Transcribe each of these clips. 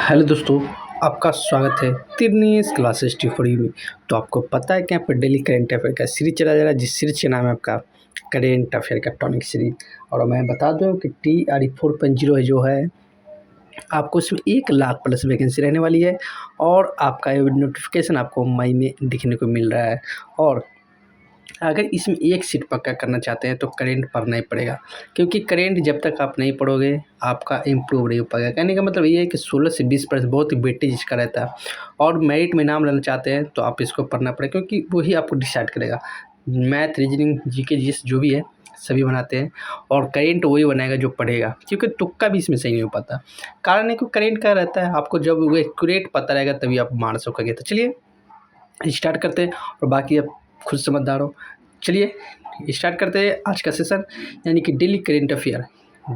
Hello दोस्तों, आपका स्वागत है तिरनीस क्लासेस टी में। तो आपको पता है कि यहाँ पर डेली करेंट अफेयर का सीरीज चला जा रहा है, जिस सीरीज का नाम है आपका करेंट अफेयर का टॉनिक सीरीज। और मैं बता दूं कि TRE 4.0 जो है आपको इसमें 1 लाख प्लस वैकेंसी रहने वाली है और आपका ये नोटिफिकेशन आपको मई में दिखने को मिल रहा है। और अगर इसमें एक सीट पक्का करना चाहते हैं तो करेंट पढ़ना ही पड़ेगा, क्योंकि करेंट जब तक आप नहीं पढ़ोगे आपका इम्प्रूव नहीं हो पाएगा। कहने का मतलब ये है कि 16 से 20% बहुत ही वेटेज इसका रहता है। और मेरिट में नाम लेना चाहते हैं तो आप इसको पढ़ना पड़ेगा, क्योंकि वही आपको डिसाइड करेगा। मैथ, रीजनिंग, जीके, जीएस जो भी है सभी बनाते हैं और करेंट वही बनाएगा जो पढ़ेगा, क्योंकि तुक्का भी इसमें सही नहीं हो पाता। कारण है कि करेंट का रहता है, आपको जब वो एक्यूरेट पता रहेगा तभी आप मार सकोगे। तो चलिए स्टार्ट करते हैं और बाकी आप खुद समझदार हो। चलिए स्टार्ट करते हैं आज का सेशन, यानी कि daily current affair.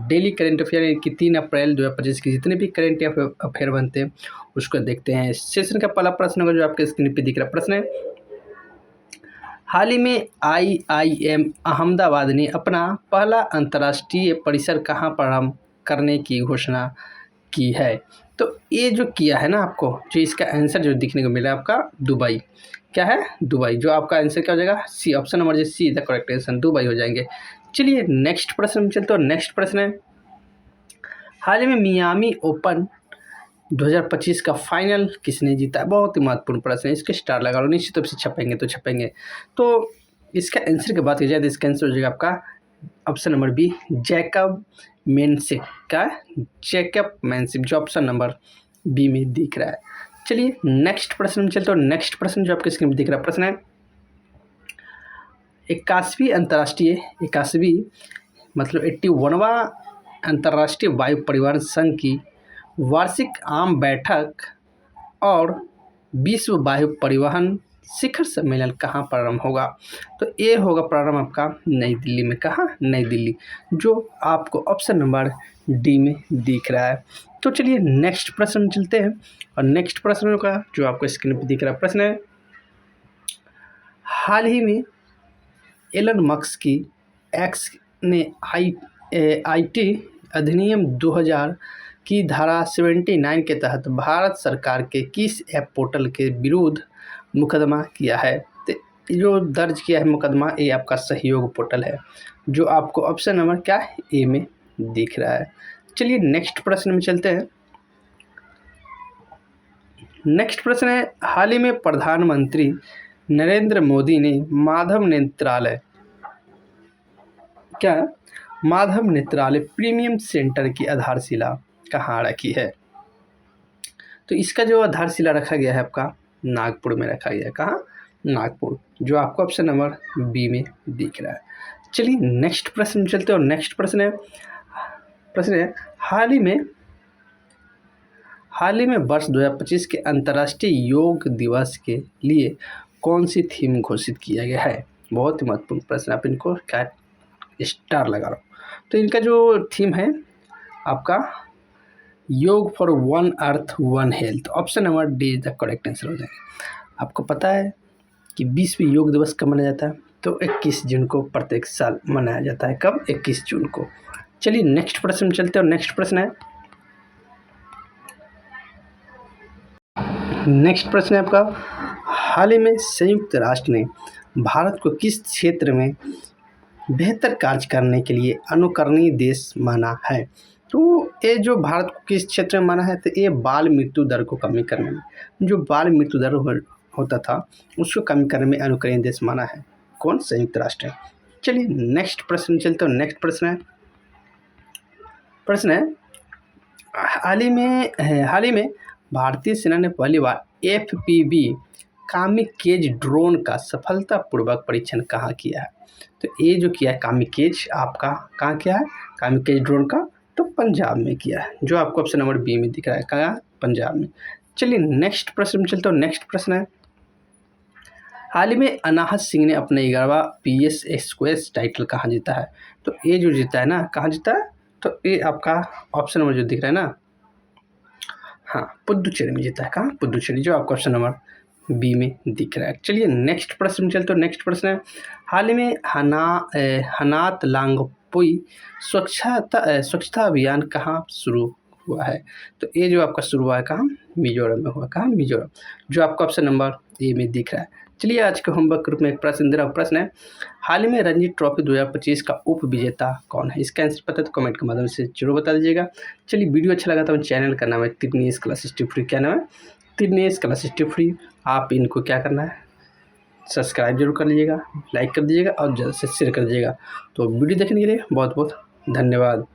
Daily current affair यानी कि 3 अप्रैल 2025 की जितने भी करेंट अफेयर बनते हैं उसको देखते हैं। सेशन का पहला प्रश्न होगा जो आपके स्क्रीन पे दिख रहा प्रश्न है, हाल ही में IIM अहमदाबाद ने अपना पहला अंतर्राष्ट्रीय परिसर कहाँ प्रारंभ करने की घोषणा की है। तो ये जो किया है ना, आपको जो इसका आंसर जो दिखने को मिला आपका दुबई। क्या है? दुबई। जो आपका आंसर क्या हो जाएगा? सी, ऑप्शन नंबर जो see the correct answer Dubai हो जाएंगे। चलिए नेक्स्ट प्रश्न में चलते हैं। नेक्स्ट प्रश्न है, हाल ही में मियामी ओपन 2025 का फाइनल किसने जीता? बहुत ही महत्वपूर्ण प्रश्न है, इसके स्टार लगा लो, निश्चित रूप से छपेंगे तो छपेंगे। तो इसका आंसर की बात की जाए तो इसका आंसर हो जाएगा आपका ऑप्शन नंबर बी, जैकब मेंसिप। क्या? जैकब मेंसिप, जो ऑप्शन नंबर बी में दिख रहा है। चलिए नेक्स्ट प्रश्न में चलते हैं। नेक्स्ट प्रश्न जो आपके स्क्रीन में दिख रहा है प्रश्न है, 81वीं मतलब 81वां अंतर्राष्ट्रीय वायु परिवहन संघ की वार्षिक आम बैठक और विश्व वायु परिवहन शिखर सम्मेलन कहाँ प्रारंभ होगा? तो ये होगा प्रारंभ आपका नई दिल्ली में। कहाँ? नई दिल्ली, जो आपको ऑप्शन नंबर डी में दिख रहा है। तो चलिए नेक्स्ट प्रश्न चलते हैं। और नेक्स्ट प्रश्न का जो आपको स्क्रीन पर दिख रहा है प्रश्न है, हाल ही में एलन मस्क की एक्स ने IT अधिनियम 2000 की धारा 79 के तहत भारत सरकार के किस ऐप पोर्टल के विरुद्ध मुकदमा किया है? तो जो दर्ज किया है मुकदमा, ये आपका सहयोग पोर्टल है, जो आपको ऑप्शन नंबर क्या है? ए में दिख रहा है। चलिए नेक्स्ट प्रश्न में चलते हैं। नेक्स्ट प्रश्न है, हाल ही में प्रधानमंत्री नरेंद्र मोदी ने माधव नेत्रालय प्रीमियम सेंटर की आधारशिला कहाँ रखी है? तो इसका जो आधारशिला रखा गया है आपका नागपुर में रखा गया है। कहाँ? नागपुर, जो आपको ऑप्शन नंबर बी में दिख रहा है। चलिए नेक्स्ट प्रश्न चलते हैं। और नेक्स्ट प्रश्न है, हाल ही में वर्ष 2025 के अंतर्राष्ट्रीय योग दिवस के लिए कौन सी थीम घोषित किया गया है? बहुत ही महत्वपूर्ण प्रश्न, आप इनको क्या स्टार लगा लो। तो इनका जो थीम है आपका योग for one earth one health, option number D is the correct answer हो जाएगा। आपको पता है कि 20वीं योग दिवस कब मनाया जाता है? तो 21 जून को प्रत्येक साल मनाया जाता है। कब? 21 जून को। चलिए नेक्स्ट प्रश्न में चलते हैं। और नेक्स्ट प्रश्न है आपका, हाल ही में संयुक्त राष्ट्र ने भारत को किस क्षेत्र में बेहतर कार्य करने के लिए अनुकरणीय देश माना है? तो ये जो भारत को किस क्षेत्र में माना है? तो ये बाल मृत्यु दर को कमी करने में, जो बाल मृत्यु दर होता था उसको कमी करने में अनुकरणीय देश माना है। कौन? संयुक्त राष्ट्र है। चलिए नेक्स्ट प्रश्न चलते हैं। नेक्स्ट प्रश्न है, हाल ही में भारतीय सेना ने पहली बार FPV कामिकेज ड्रोन का सफलतापूर्वक परीक्षण कहाँ किया है? तो ये जो किया है कामिकेज, आपका कहाँ किया है कामिकेज ड्रोन का? तो पंजाब में किया है, जो आपको ऑप्शन नंबर बी में दिख रहा है। कहाँ? पंजाब में। चलिए नेक्स्ट प्रश्न में चलते हैं। नेक्स्ट प्रश्न है, हाल ही में अनाहत सिंह ने अपना 11वां PS स्क्वैश टाइटल कहाँ जीता है? तो ये जो जीता है ना, कहाँ जीता है? तो ये आपका ऑप्शन नंबर जो दिख रहा है ना, हाँ, पुदुचेरी में जीता है। कहाँ? पुदुचेरी, जो आपका ऑप्शन नंबर बी में दिख रहा है। चलिए नेक्स्ट प्रश्न में चलते हैं। नेक्स्ट प्रश्न है, हाल ही में हनात लांगपुई स्वच्छता अभियान कहाँ शुरू हुआ है। तो ये जो आपका शुरू हुआ है कहाँ, मिजोरम में हुआ, कहाँ, मिजोरम, जो आपको ऑप्शन नंबर ए में दिख रहा है। चलिए आज के होमवर्क ग्रुप में एक प्रश्न दे रहा हूँ। प्रश्न है, हाल ही में रणजी ट्रॉफी 2025 का उप विजेता कौन है? इसका आंसर पता है तो कमेंट के माध्यम से जरूर बता दीजिएगा। चलिए वीडियो अच्छा लगा तो चैनल का नाम है तिरनीस क्लासेस टिप्पणी, क्या नाम है, तिरनीस क्लासेस टिप्पणी। आप इनको क्या करना है, सब्सक्राइब जरूर कर लीजिएगा, लाइक कर दीजिएगा और ज़्यादा से शेयर कर दीजिएगा। तो वीडियो देखने के लिए बहुत बहुत धन्यवाद।